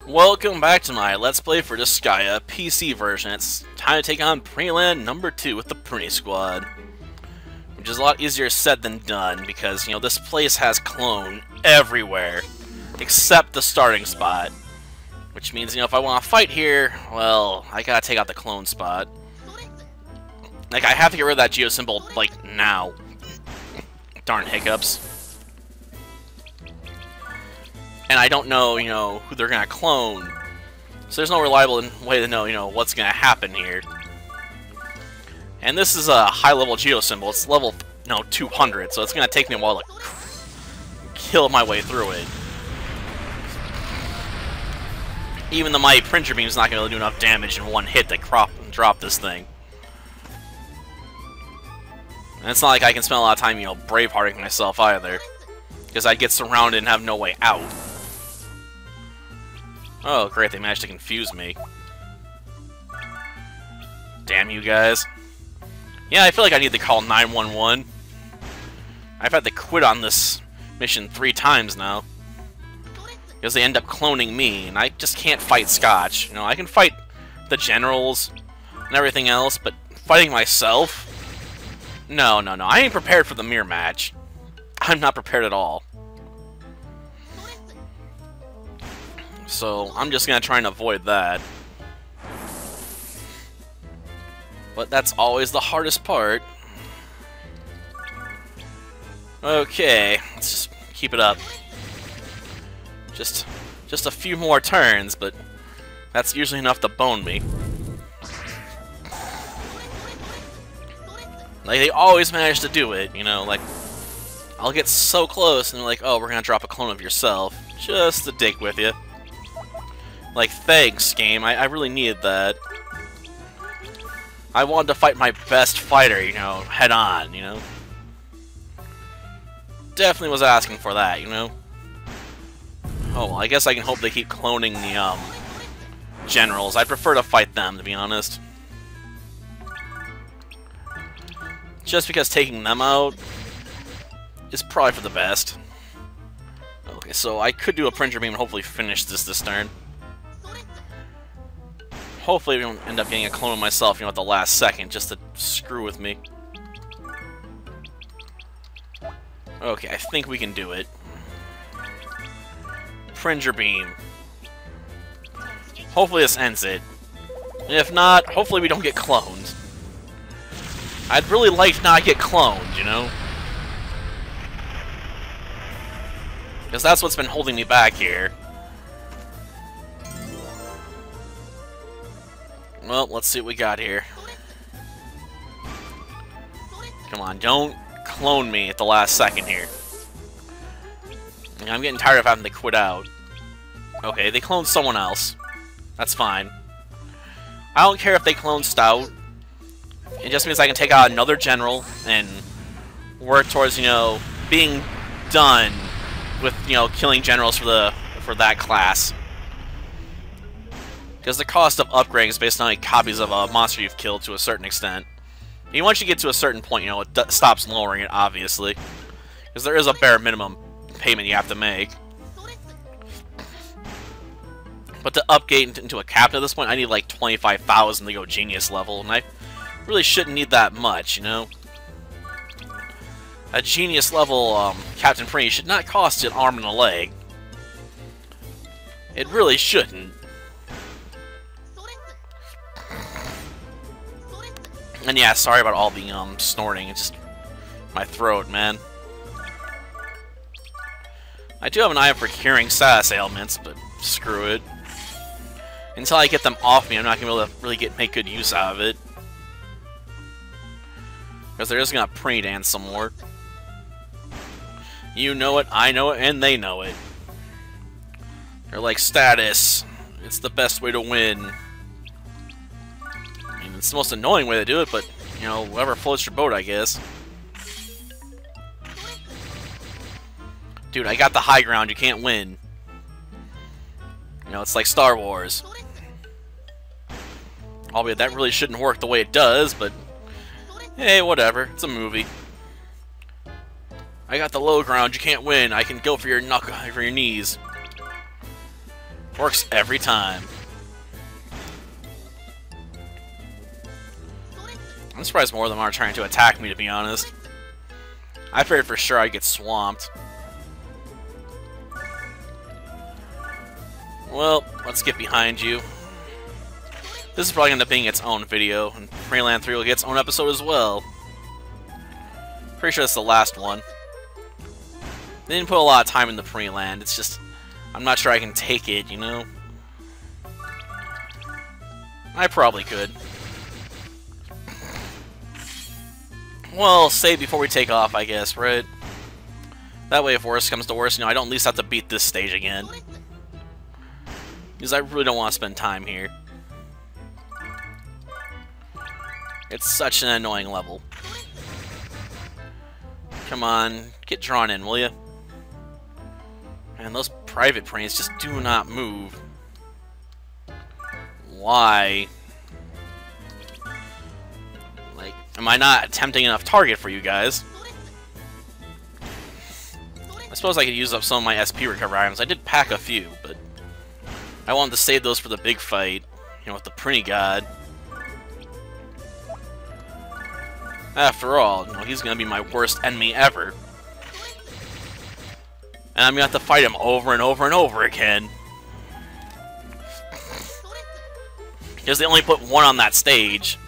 Welcome back to my Let's Play for Disgaea PC version. It's time to take on Prinny number 2 with the Prinny Squad. Which is a lot easier said than done, because, you know, this place has clone everywhere. Except the starting spot. Which means, you know, if I want to fight here, well, I gotta take out the clone spot. Like, I have to get rid of that geo symbol, like, now. Darn hiccups. And I don't know, you know, who they're gonna clone. So there's no reliable way to know, you know, what's gonna happen here. And this is a high-level geo symbol. It's level, 200, so it's gonna take me a while to kill my way through it. Even though my printer beam is not gonna do enough damage in one hit to drop this thing. And it's not like I can spend a lot of time, you know, bravehearting myself either. Because I'd get surrounded and have no way out. Oh, great, they managed to confuse me. Damn you guys. Yeah, I feel like I need to call 911. I've had to quit on this mission 3 times now. Because they end up cloning me, and I just can't fight Scotch. You know, I can fight the generals and everything else, but fighting myself? No. I ain't prepared for the mirror match. I'm not prepared at all. So, I'm just gonna try and avoid that. But that's always the hardest part. Okay, let's just keep it up. Just a few more turns, but that's usually enough to bone me. Like, they always manage to do it, you know, like, I'll get so close and they're like, oh, we're gonna drop a clone of yourself. Just to dick with you. Like, thanks, game. I really needed that. I wanted to fight my best fighter, you know, head on, you know. Definitely was asking for that, you know. Oh, well, I guess I can hope they keep cloning the, generals. I'd prefer to fight them, to be honest. Just because taking them out is probably for the best. Okay, so I could do a printer beam and hopefully finish this turn. Hopefully I don't end up getting a clone of myself, you know, at the last second, just to screw with me. Okay, I think we can do it. Printer beam. Hopefully this ends it. If not, hopefully we don't get cloned. I'd really like to not get cloned, you know? Because that's what's been holding me back here. Well, let's see what we got here. Come on, don't clone me at the last second here. I'm getting tired of having to quit out. Okay, they cloned someone else. That's fine. I don't care if they clone Stout. It just means I can take out another general and work towards, you know, being done with, you know, killing generals for that class. Because the cost of upgrading is based on how many copies of a monster you've killed to a certain extent. And once you get to a certain point, you know, it stops lowering it, obviously. Because there is a bare minimum payment you have to make. But to upgrade into a captain at this point, I need like 25,000 to go genius level, and I really shouldn't need that much, you know? A genius level Captain Prinny should not cost an arm and a leg. It really shouldn't. And yeah, sorry about all the snorting, it's just my throat, man. I do have an eye out for curing status ailments, but screw it. Until I get them off me, I'm not going to be able to really make good use out of it. Because they're just going to Prinny dance some more. You know it, I know it, and they know it. They're like, status, it's the best way to win. I mean, it's the most annoying way to do it, but, you know, whatever floats your boat, I guess. Dude, I got the high ground, you can't win. You know, it's like Star Wars. Albeit that really shouldn't work the way it does, but hey, whatever. It's a movie. I got the low ground, you can't win. I can go for your knees. Works every time. I'm surprised more of them aren't trying to attack me, to be honest. I figured for sure I'd get swamped. Well, let's get behind you. This is probably going to end up being its own video, and Prinny Land 3 will get its own episode as well. Pretty sure that's the last one. They didn't put a lot of time in the Prinny Land, it's just... I'm not sure I can take it, you know? I probably could. Well, save before we take off, I guess, right? That way, if worse comes to worse, you know, I don't at least have to beat this stage again. Because I really don't want to spend time here. It's such an annoying level. Come on, get drawn in, will you? Man, those private Prinnies just do not move. Why? Like, am I not a tempting enough target for you guys? I suppose I could use up some of my SP recovery items. I did pack a few, but I wanted to save those for the big fight, you know, with the Prinny God. After all, you know, he's gonna be my worst enemy ever. And I'm gonna have to fight him over and over and over again. Because they only put one on that stage.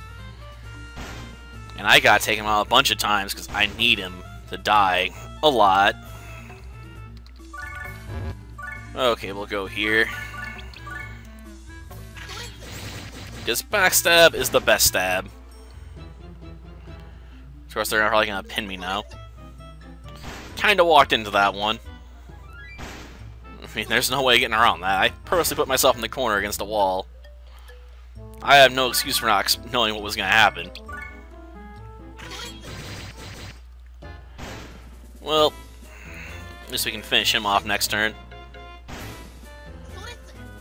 And I gotta take him out a bunch of times because I need him to die a lot. Okay, we'll go here. Because backstab is the best stab. Of course, they're probably gonna pin me now. Kinda walked into that one. I mean, there's no way of getting around that. I purposely put myself in the corner against the wall. I have no excuse for not knowing what was gonna happen. Well, at least we can finish him off next turn.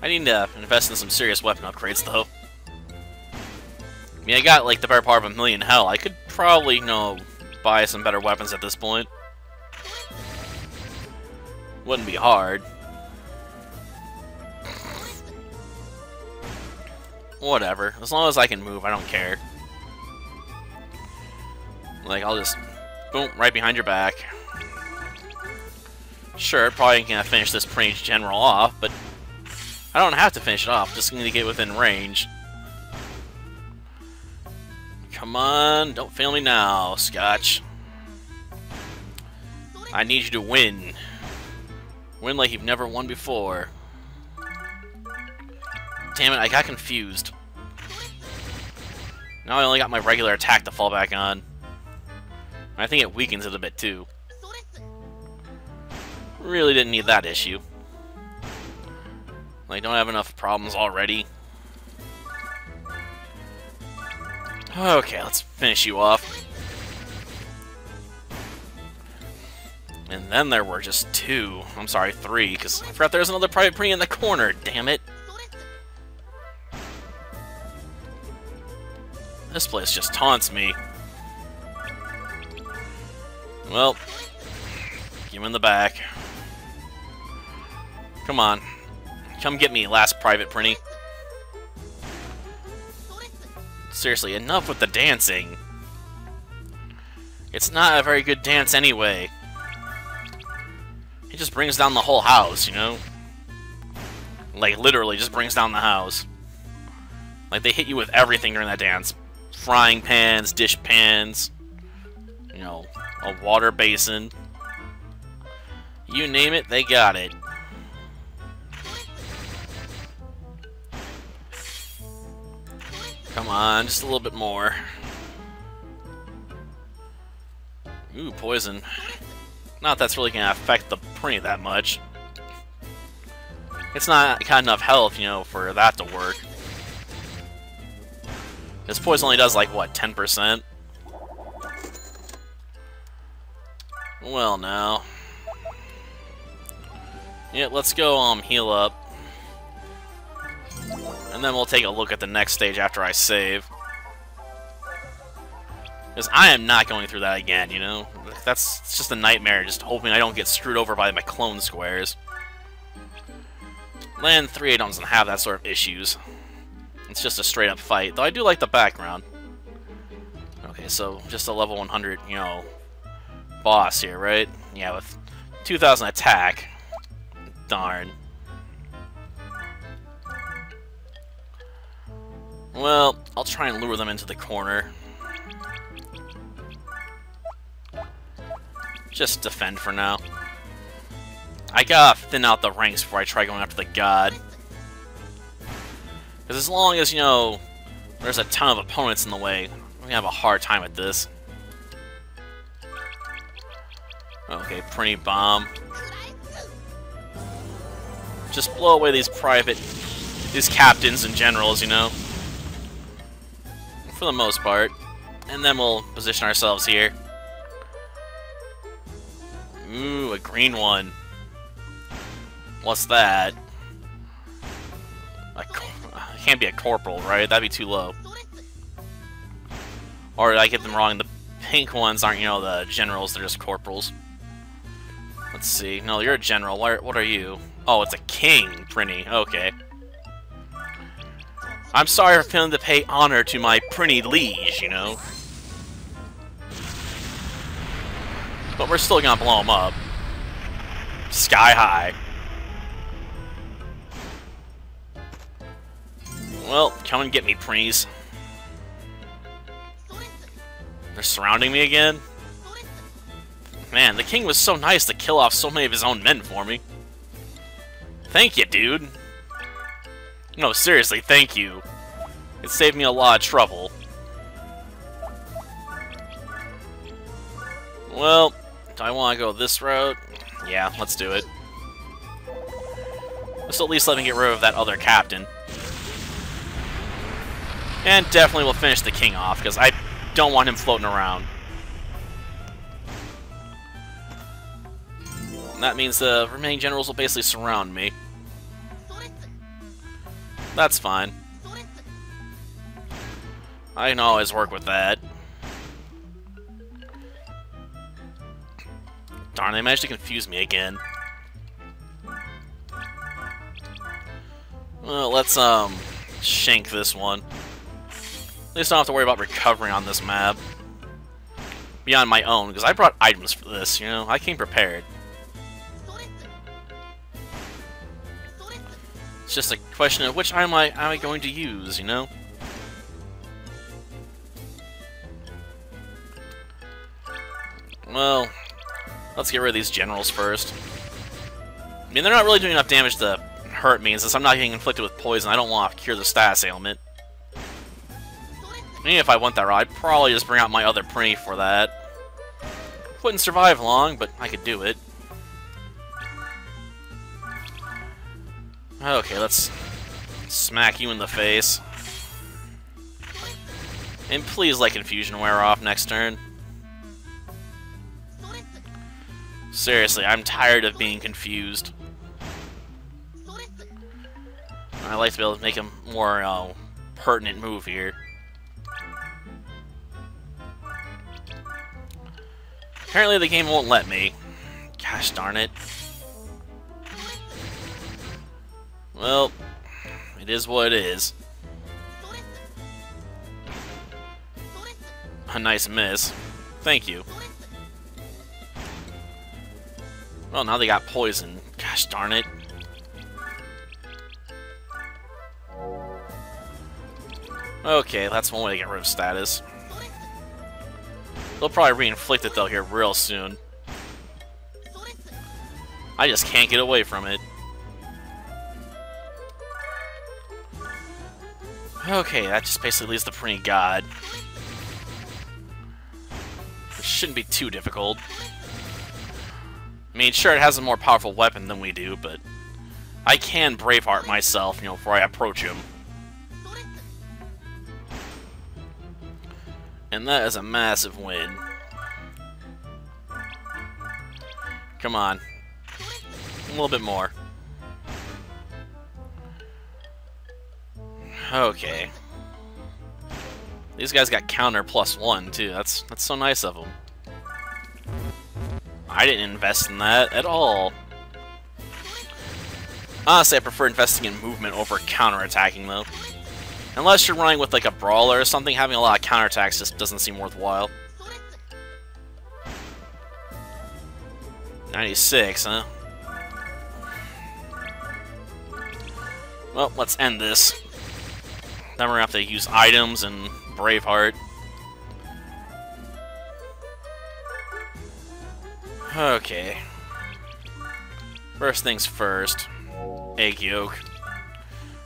I need to invest in some serious weapon upgrades, though. I mean, I got, like, the better part of 1,000,000 hell. I could probably, you know, buy some better weapons at this point. Wouldn't be hard. Whatever. As long as I can move, I don't care. Like, I'll just... boom, right behind your back. Sure, probably ain't gonna finish this Prinny General off, but... I don't have to finish it off, just need to get within range. Come on, don't fail me now, Scotch. I need you to win. Win like you've never won before. Damn it, I got confused. Now I only got my regular attack to fall back on. I think it weakens it a bit too. Really didn't need that issue. Like, don't have enough problems already. Okay, let's finish you off. And then there were just two. I'm sorry, three, because I forgot there was another private Prinny in the corner, damn it. This place just taunts me. Well, get him in the back. Come on. Come get me, last private Prinny. Seriously, enough with the dancing. It's not a very good dance anyway. It just brings down the whole house, you know? Like, literally just brings down the house. Like, they hit you with everything during that dance. Frying pans, dish pans, you know, a water basin. You name it, they got it. Come on, just a little bit more. Ooh, poison. Not that that's really gonna affect the Prinny that much. It's not got enough health, you know, for that to work. This poison only does, like, what, 10%? Well, now. Yeah, let's go, heal up. And then we'll take a look at the next stage after I save. Because I am not going through that again, you know? It's just a nightmare, just hoping I don't get screwed over by my clone squares. Land 3 doesn't have that sort of issues. It's just a straight up fight, though I do like the background. Okay, so just a level 100, you know, boss here, right? Yeah, with 2,000 attack. Darn. Well, I'll try and lure them into the corner. Just defend for now. I gotta thin out the ranks before I try going after the god. Because as long as, you know, there's a ton of opponents in the way, I'm gonna have a hard time at this. Okay, Prinny Bomb. Just blow away these these captains and generals, you know. For the most part. And then we'll position ourselves here. Ooh, a green one. What's that? It can't be a corporal, right? That'd be too low. Or did I get them wrong? The pink ones aren't, you know, the generals, they're just corporals. Let's see. No, you're a general. What are you? Oh, it's a king, Prinny. Okay. I'm sorry for failing to pay honor to my Prinny liege, you know. But we're still gonna blow him up. Sky high. Well, come and get me, Prinnies. They're surrounding me again? Man, the king was so nice to kill off so many of his own men for me. Thank you, dude. No, seriously, thank you. It saved me a lot of trouble. Well, do I want to go this route? Yeah, let's do it. Let's at least let me get rid of that other captain. And definitely we'll finish the king off, because I don't want him floating around. And that means the remaining generals will basically surround me. That's fine. I can always work with that. Darn, they managed to confuse me again. Well, let's, shank this one. At least I don't have to worry about recovering on this map. Beyond my own, because I brought items for this, you know? I came prepared. It's just a question of which item am I going to use, you know? Well, let's get rid of these generals first. I mean, they're not really doing enough damage to hurt me, and since I'm not getting inflicted with poison, I don't want to cure the status ailment. Even if I went that route, I'd probably just bring out my other Prinny for that. Wouldn't survive long, but I could do it. Okay, let's smack you in the face. And please let confusion wear off next turn. Seriously, I'm tired of being confused. I'd like to be able to make a more pertinent move here. Apparently the game won't let me. Gosh darn it. Well, it is what it is. A nice miss. Thank you. Well, now they got poison. Gosh darn it. Okay, that's one way to get rid of status. They'll probably re-inflict it though here real soon. I just can't get away from it. Okay, that just basically leaves the Prinny God. It shouldn't be too difficult. I mean, sure, it has a more powerful weapon than we do, but I can Braveheart myself, you know, before I approach him. And that is a massive win. Come on. A little bit more. Okay. These guys got counter +1 too. That's so nice of them. I didn't invest in that at all. Honestly, I prefer investing in movement over counterattacking, though. Unless you're running with, like, a brawler or something, having a lot of counterattacks just doesn't seem worthwhile. 96, huh? Well, let's end this. Then we're gonna have to use items and Braveheart. Okay. First things first. Egg yolk.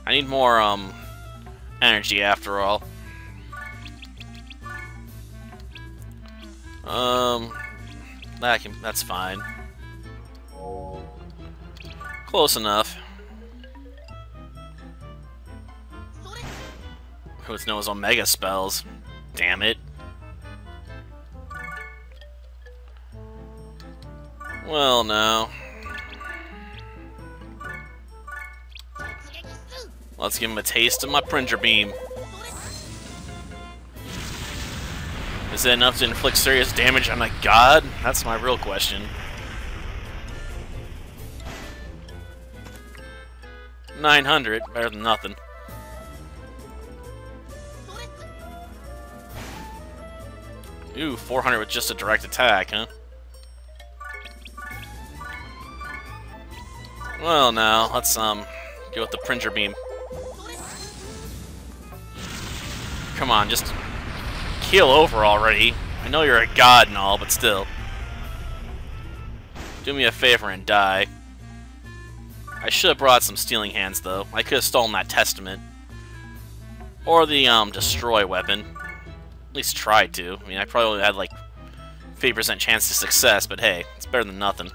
I need more, energy after all. That's fine. Close enough. With Noah's Omega spells. Damn it. Well, no. Let's give him a taste of my Printer Beam. Is it enough to inflict serious damage on a god? That's my real question. 900, better than nothing. Ooh, 400 with just a direct attack, huh? Well, now, let's, go with the Printer Beam. Come on, just keel over already. I know you're a god and all, but still. Do me a favor and die. I should have brought some Stealing Hands, though. I could have stolen that Testament. Or the, Destroy weapon. At least tried to. I mean, I probably only had, like, 50% chance of success, but hey, it's better than nothing.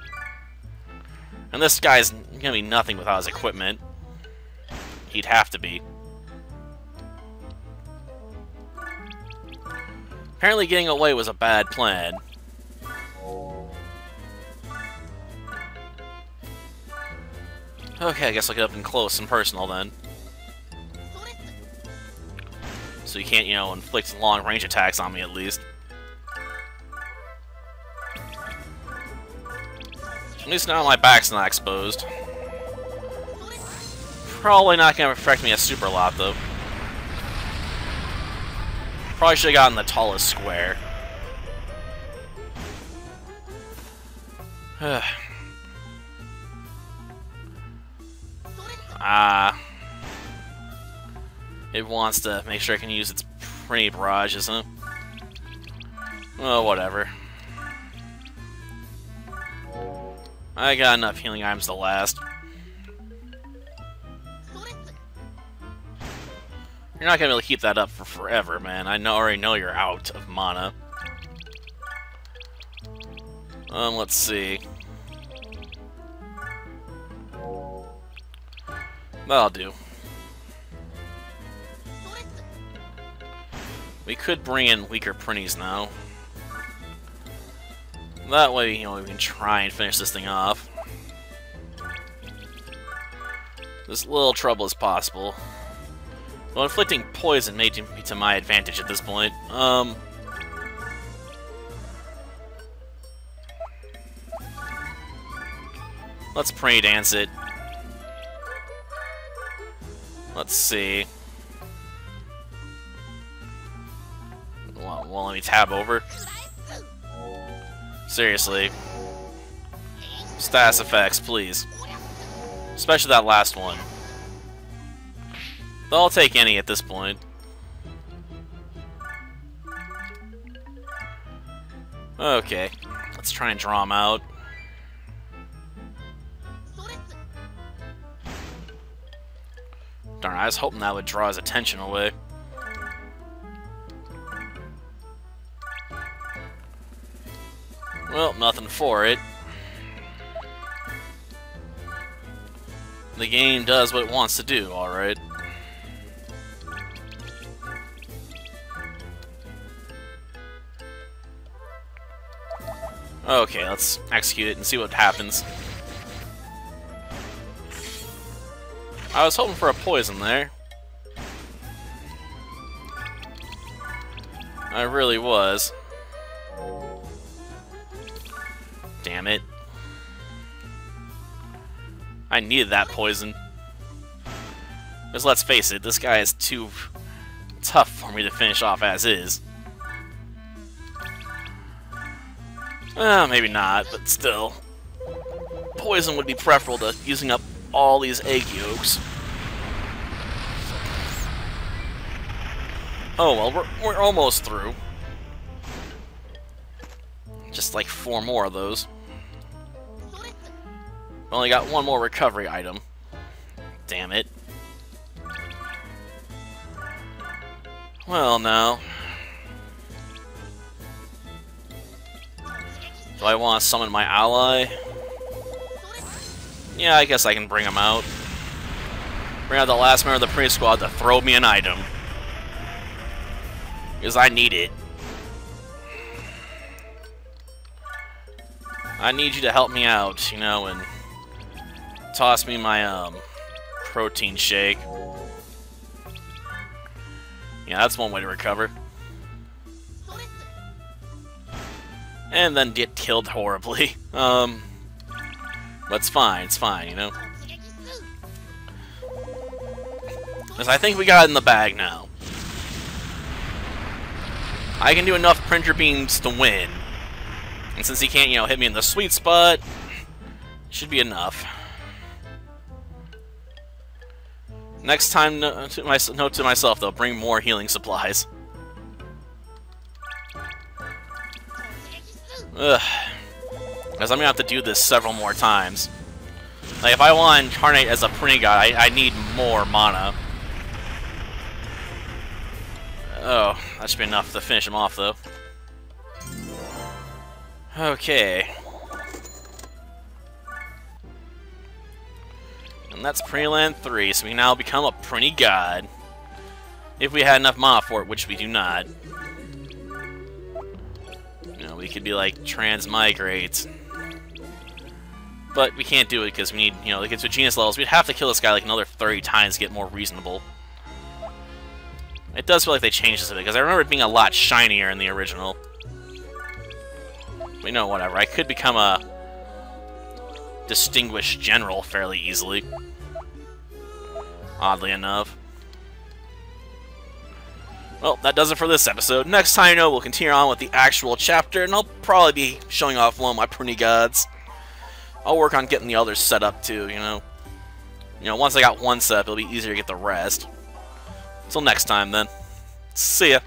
And this guy's gonna be nothing without his equipment. He'd have to be. Apparently getting away was a bad plan. Okay, I guess I'll get up and close and personal then. So you can't, you know, inflict long-range attacks on me at least. At least now my back's not exposed. Probably not gonna affect me a super lot though. Probably should have gotten the tallest square. It wants to make sure I can use its Prinny barrages, huh? Well, whatever. I got enough healing items to last. You're not gonna be able to keep that up for forever, man. Already know you're out of mana. Let's see. That'll do. We could bring in weaker Prinnies now. That way, you know, we can try and finish this thing off. As little trouble as possible. Well, inflicting poison may be to my advantage at this point. Let's Prinny Dance it. Let's see. Well, let me tab over. Seriously. Status effects, please. Especially that last one. I'll take any at this point. Okay. Let's try and draw him out. Darn, I was hoping that would draw his attention away. Well, nothing for it. The game does what it wants to do, alright. Okay, let's execute it and see what happens. I was hoping for a poison there. I really was. Damn it. I needed that poison. Because let's face it, this guy is too tough for me to finish off as is. Well, maybe not, but still. Poison would be preferable to using up all these egg yolks. Oh well, we're almost through. Just like 4 more of those. We only got 1 more recovery item. Damn it. Well, now. Do I want to summon my ally? Yeah, I guess I can bring him out. Bring out the last member of the Prinny Squad to throw me an item. Because I need it. I need you to help me out, you know, and toss me my, protein shake. Yeah, that's one way to recover. And then get killed horribly. But it's fine, you know? Because I think we got it in the bag now. I can do enough printer beams to win. And since he can't, you know, hit me in the sweet spot, should be enough. Next time, note to myself, though, bring more healing supplies. Ugh. Because I'm going to have to do this several more times. Like, if I want to incarnate as a Prinny God, I need more mana. Oh, that should be enough to finish him off, though. Okay. And that's Prinny Land 3, so we can now become a Prinny God. If we had enough mana for it, which we do not. You know, we could be like transmigrate. But we can't do it because we need, you know, to get to genius levels, we'd have to kill this guy like another 30 times to get more reasonable. It does feel like they changed this a bit, because I remember it being a lot shinier in the original. But, you know, whatever. I could become a distinguished general fairly easily. Oddly enough. Well, that does it for this episode. Next time, you know, we'll continue on with the actual chapter, and I'll probably be showing off one of my Prinny Gods. I'll work on getting the others set up, too, you know. You know, once I got one set up, it'll be easier to get the rest. Until next time, then. See ya.